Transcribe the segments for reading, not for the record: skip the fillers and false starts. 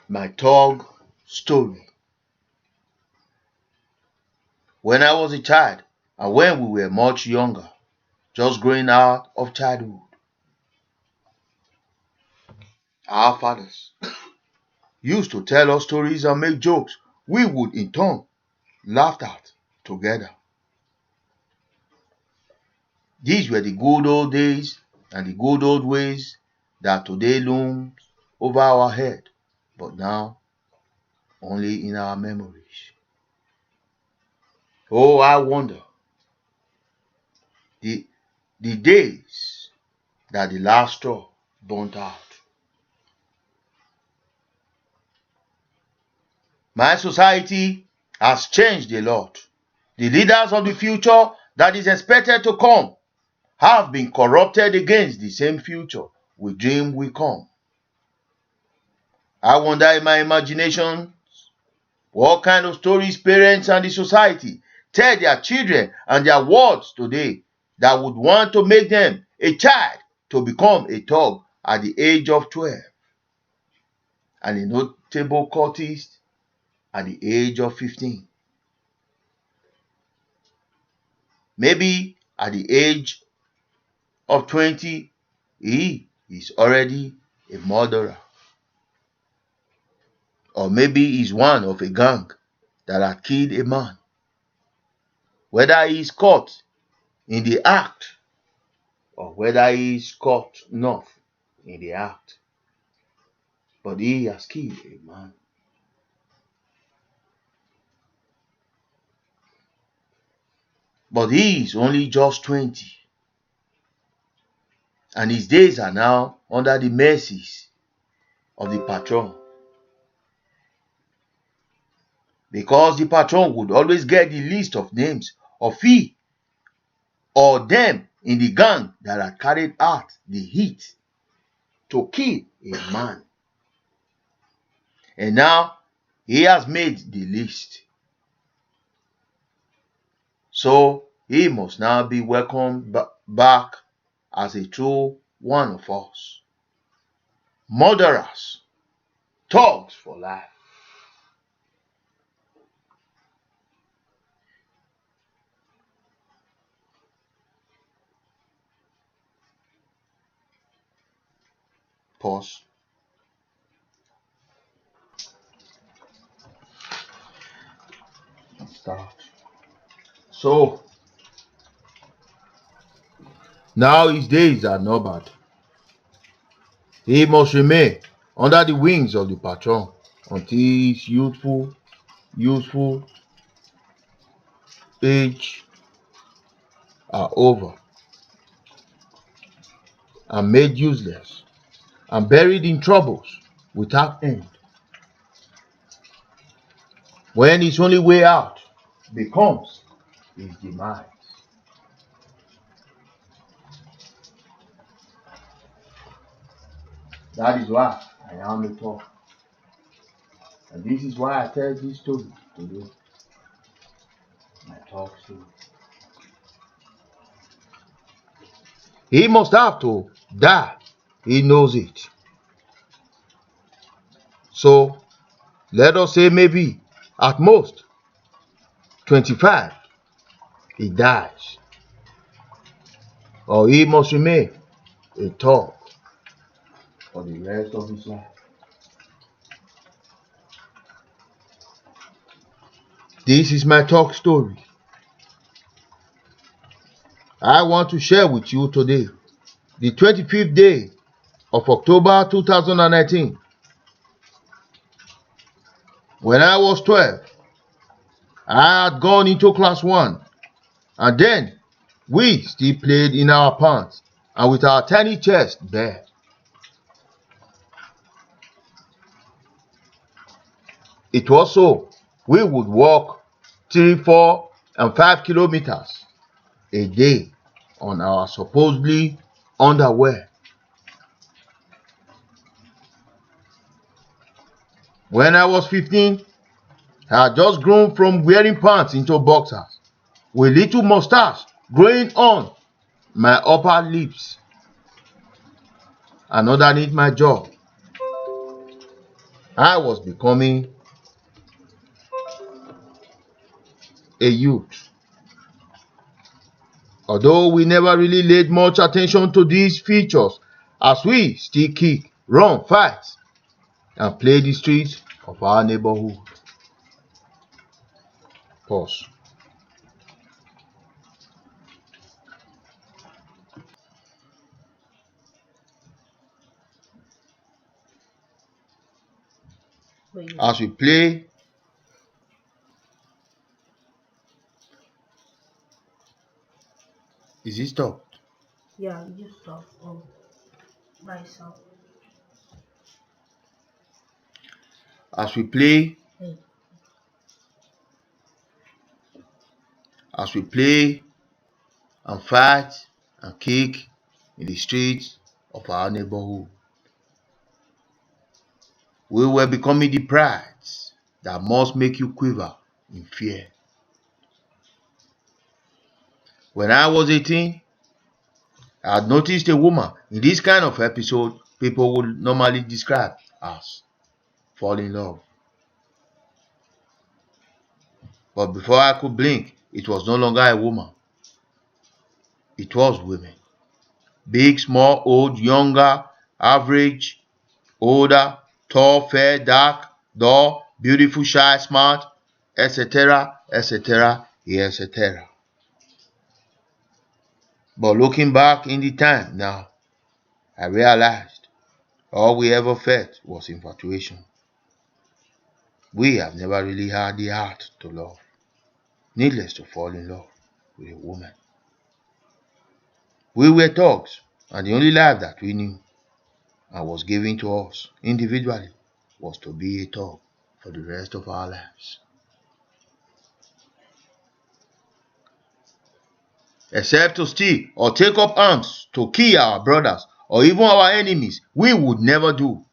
My thug story. When I was a child, and when we were much younger, just growing out of childhood, our fathers used to tell us stories and make jokes we would in turn laugh at together. These were the good old days and the good old ways that today looms over our head, but now only in our memories. Oh, I wonder the, the days that the last straw burnt out. My society has changed a lot. The leaders of the future that is expected to come have been corrupted against the same future we dream will come. I wonder in my imagination what kind of stories parents and the society tell their children and their words today that would want to make them a child to become a thug at the age of 12 and a notable cultist at the age of 15. Maybe at the age of 20, he is already a murderer. Or maybe he's one of a gang that had killed a man. Whether he is caught in the act or whether he is caught not in the act, but he has killed a man. But he is only just 20, and his days are now under the mercies of the Patron. Because the Patron would always get the list of names of he or them in the gang that had carried out the hit to kill a man. And now he has made the list. So he must now be welcomed back as a true one of us. Murderers, thugs for life. Pause. Start. So now his days are not bad. He must remain under the wings of the Patron until his youthful age are over and made useless and buried in troubles without end. When his only way out becomes his demise. That is why I am a talk. And this is why I tell this story today. My talk story. He must have to die. He knows it. So let us say maybe at most 25 he dies. Or he must remain a thug for the rest of his life. This is my talk story. I want to share with you today, the 25th day of October 2019. When I was 12, I had gone into class 1, and then we still played in our pants and with our tiny chest bare. It was so we would walk 3, 4, and 5 kilometers a day on our supposedly underwear. When I was 15, I had just grown from wearing pants into boxers, with little mustache growing on my upper lips and underneath my jaw. I was becoming a youth. Although we never really laid much attention to these features, as we still kick, run, fight, and play the streets of our neighborhood. Pause. As we play, is it stopped? Yeah, you stop by yourself. As we play, Hey. as we play and fight and kick in the streets of our neighborhood, we were becoming the prides that must make you quiver in fear. When I was 18, I had noticed a woman in this kind of episode people would normally describe as fall in love. But before I could blink, it was no longer a woman. It was women. Big, small, old, younger, average, older, tall, fair, dark, dull, beautiful, shy, smart, etc., etc., etc. But looking back in the time now, I realized all we ever felt was infatuation. We have never really had the heart to love, needless to fall in love with a woman. We were thugs, and the only life that we knew and was given to us individually was to be a thug for the rest of our lives. Except to steal or take up arms to kill our brothers or even our enemies, we would never do.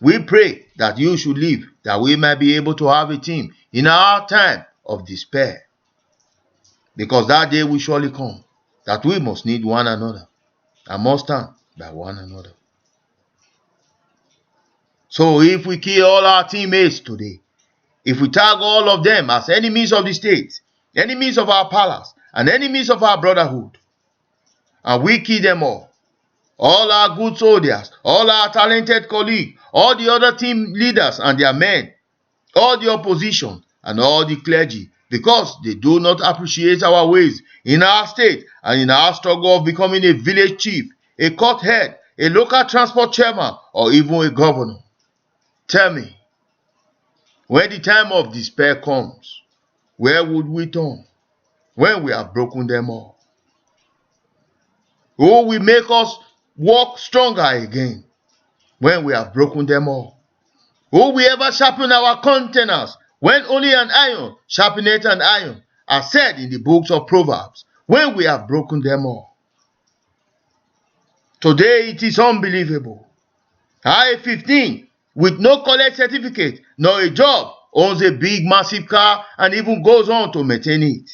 We pray that you should live, that we might be able to have a team in our time of despair. Because that day will surely come, that we must need one another and must stand by one another. So if we kill all our teammates today, if we tag all of them as enemies of the state, enemies of our palace, and enemies of our brotherhood, and we kill them all our good soldiers, all our talented colleagues, all the other team leaders and their men, all the opposition, and all the clergy, because they do not appreciate our ways in our state and in our struggle of becoming a village chief, a court head, a local transport chairman, or even a governor. Tell me, when the time of despair comes, where would we turn when we have broken them all? Who will make us walk stronger again when we have broken them all? Who will ever sharpen our containers when only an iron sharpeneth an iron, as said in the books of Proverbs, when we have broken them all? Today it is unbelievable. I, 15, with no college certificate nor a job, owns a big massive car and even goes on to maintain it,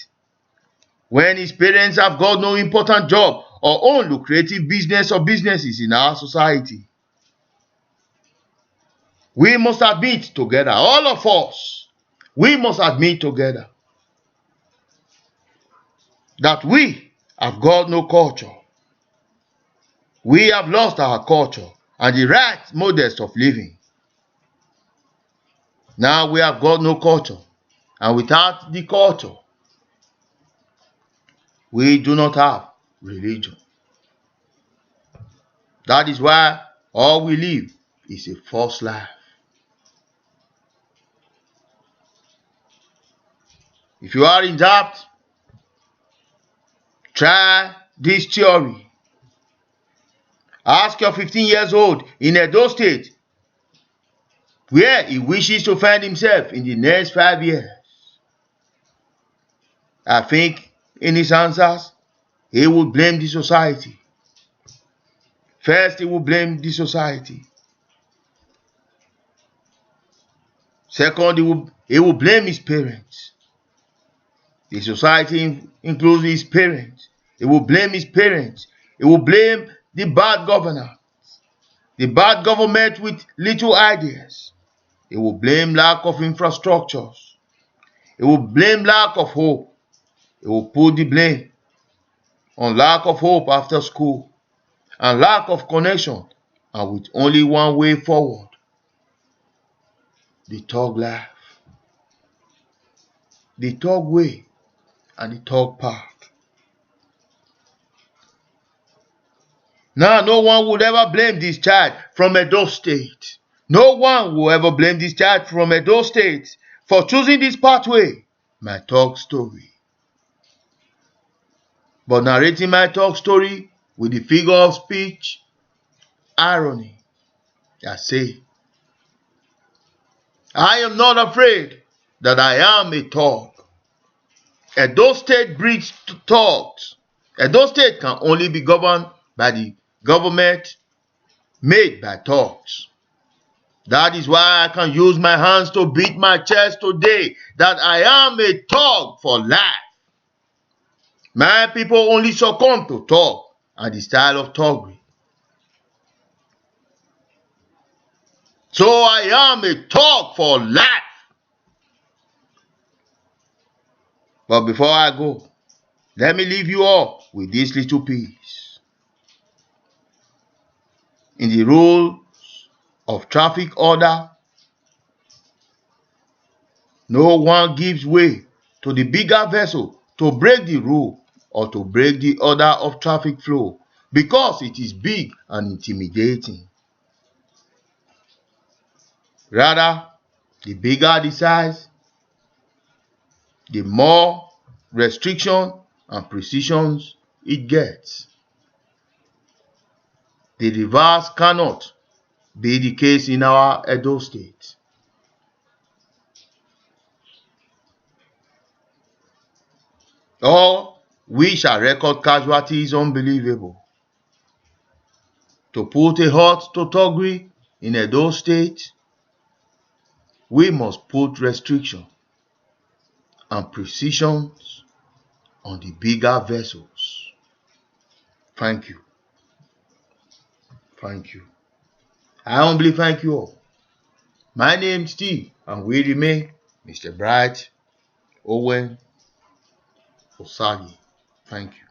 when his parents have got no important job or own lucrative business or businesses in our society. We must admit together, all of us, we must admit together that we have got no culture. We have lost our culture and the right models of living. Now we have got no culture, and without the culture, we do not have religion. That is why all we live is a false life. If you are in doubt, try this theory. Ask your 15 years old in Edo State where he wishes to find himself in the next 5 years. I think in his answers, he would blame the society. First, he will blame the society. Second, he will blame his parents. The society includes his parents. He will blame his parents. He will blame the bad governor, the bad government with little ideas. It will blame lack of infrastructures. It will blame lack of hope. It will put the blame on lack of hope after school and lack of connection, and with only one way forward, the thug life, the thug way, and the thug path. Now, no one would ever blame this child from Edo State. No one will ever blame this child from Edo State for choosing this pathway. My thug story. But narrating my thug story with the figure of speech, irony, I say, I am not afraid that I am a thug. Edo State breeds thugs. Edo State can only be governed by the government made by thugs. That is why I can use my hands to beat my chest today that I am a thug for life. My people only succumb to thug and the style of thuggery. So I am a thug for life. But before I go, let me leave you all with this little piece. In the rules of traffic order, no one gives way to the bigger vessel to break the rule or to break the order of traffic flow because it is big and intimidating. Rather, the bigger the size, the more restriction and precisions it gets. The reverse cannot be the case in our Edo State. Or we shall record casualties unbelievable. To put a halt to thuggery in Edo State, we must put restriction and precisions on the bigger vessels. Thank you. Thank you. I humbly thank you all. My name is Steve, and we remain Mr. Bright Owen Osagi. Thank you.